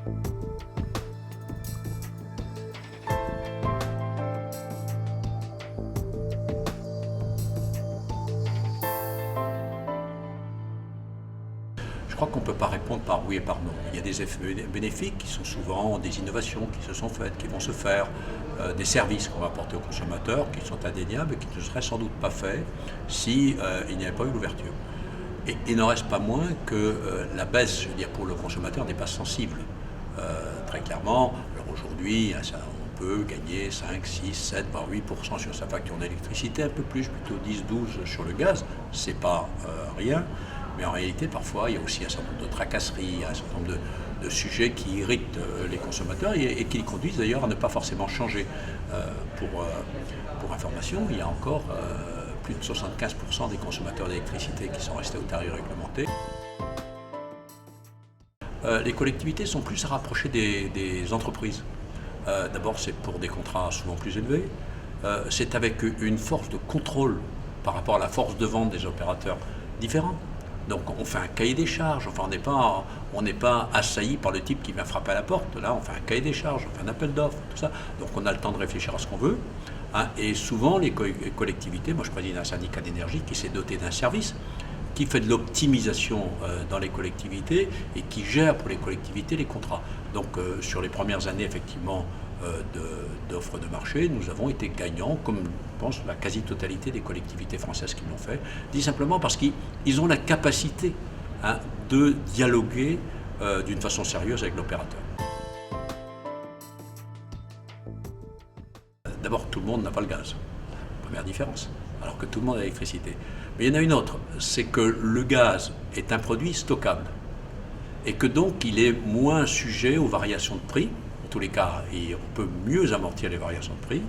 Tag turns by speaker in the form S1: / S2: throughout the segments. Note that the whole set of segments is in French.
S1: Je crois qu'on ne peut pas répondre par oui et par non. Il y a des effets bénéfiques qui sont souvent des innovations qui se sont faites, qui vont se faire, des services qu'on va apporter aux consommateurs qui sont indéniables et qui ne seraient sans doute pas faits si il n'y avait pas eu l'ouverture. Et il n'en reste pas moins que la baisse, je veux dire, pour le consommateur n'est pas sensible. Très clairement, alors aujourd'hui, on peut gagner 5, 6, 7, voire 8% sur sa facture d'électricité, un peu plus, plutôt 10, 12 sur le gaz, c'est pas rien. Mais en réalité, parfois, il y a aussi un certain nombre de tracasseries, un certain nombre de sujets qui irritent les consommateurs et qui les conduisent d'ailleurs à ne pas forcément changer. Pour information, il y a encore plus de 75% des consommateurs d'électricité qui sont restés au tarif réglementé. Les collectivités sont plus rapprochées des entreprises. D'abord, c'est pour des contrats souvent plus élevés. C'est avec une force de contrôle par rapport à la force de vente des opérateurs différente. Donc on fait un cahier des charges, enfin on n'est pas assailli par le type qui vient frapper à la porte. Là on fait un cahier des charges, on fait un appel d'offres, tout ça. Donc on a le temps de réfléchir à ce qu'on veut. Hein. Et souvent les collectivités, moi je préside un syndicat d'énergie qui s'est doté d'un service qui fait de l'optimisation dans les collectivités et qui gère pour les collectivités les contrats. Donc sur les premières années effectivement d'offres de marché, nous avons été gagnants, comme je pense la quasi-totalité des collectivités françaises qui l'ont fait, dit simplement parce qu'ils ont la capacité de dialoguer d'une façon sérieuse avec l'opérateur. D'abord, tout le monde n'a pas le gaz, première différence, alors que tout le monde a l'électricité. Mais il y en a une autre, c'est que le gaz est un produit stockable et que donc il est moins sujet aux variations de prix. En tous les cas, et on peut mieux amortir les variations de prix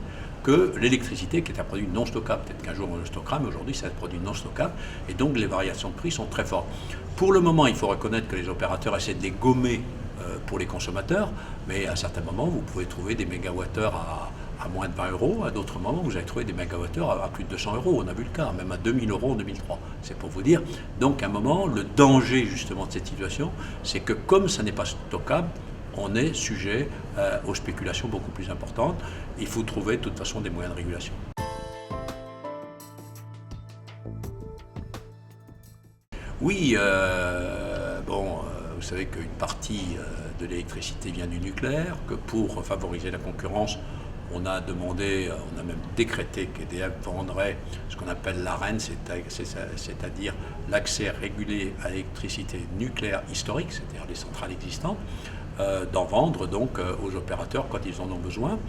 S1: que l'électricité qui est un produit non stockable. Peut-être qu'un jour on le stockera, mais aujourd'hui c'est un produit non stockable et donc les variations de prix sont très fortes. Pour le moment, il faut reconnaître que les opérateurs essaient de les gommer pour les consommateurs, mais à certains moments vous pouvez trouver des mégawattheures à moins de 20 euros, à d'autres moments vous allez trouver des mégawattheures à plus de 200 euros, on a vu le cas, même à 2000 euros en 2003, c'est pour vous dire. Donc à un moment, le danger justement de cette situation, c'est que comme ça n'est pas stockable, on est sujet aux spéculations beaucoup plus importantes. Il faut trouver de toute façon des moyens de régulation. Oui, vous savez qu'une partie de l'électricité vient du nucléaire, que pour favoriser la concurrence, on a demandé, on a même décrété qu'EDF vendrait ce qu'on appelle l'Arenh, c'est-à-dire l'accès régulé à l'électricité nucléaire historique, c'est-à-dire les centrales existantes, d'en vendre donc aux opérateurs quand ils en ont besoin.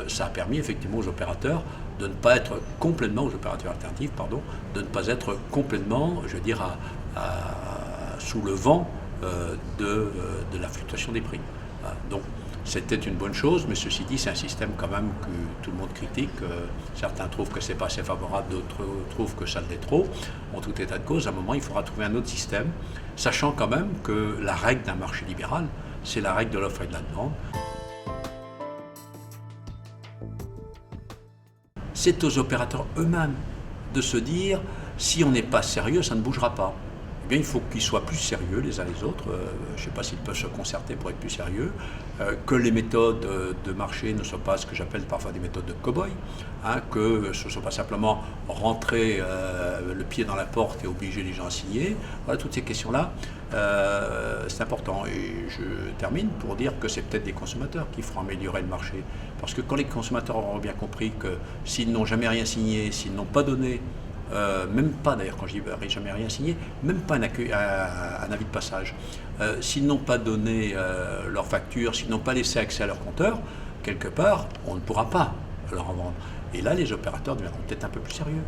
S1: Ça a permis effectivement aux opérateurs de ne pas être complètement, aux opérateurs alternatifs, pardon, de ne pas être complètement, je veux dire, sous le vent de la fluctuation des prix. Donc c'était une bonne chose, mais ceci dit, c'est un système quand même que tout le monde critique. Certains trouvent que c'est pas assez favorable, d'autres trouvent que ça l'est trop. En tout état de cause, à un moment, il faudra trouver un autre système, sachant quand même que la règle d'un marché libéral, c'est la règle de l'offre et de la demande. C'est aux opérateurs eux-mêmes de se dire, si on n'est pas sérieux, ça ne bougera pas. Eh bien, il faut qu'ils soient plus sérieux les uns les autres. Je ne sais pas s'ils peuvent se concerter pour être plus sérieux. Que les méthodes de marché ne soient pas ce que j'appelle parfois des méthodes de cow-boy. Que ce ne soit pas simplement rentrer le pied dans la porte et obliger les gens à signer. Voilà, toutes ces questions-là, c'est important. Et je termine pour dire que c'est peut-être des consommateurs qui feront améliorer le marché. Parce que quand les consommateurs auront bien compris que s'ils n'ont jamais rien signé, s'ils n'ont pas donné, même pas d'ailleurs, quand je dis jamais rien signé, même pas un avis de passage, s'ils n'ont pas donné leur facture, s'ils n'ont pas laissé accès à leur compteur, quelque part, on ne pourra pas leur en vendre. Et là, les opérateurs deviendront peut-être un peu plus sérieux.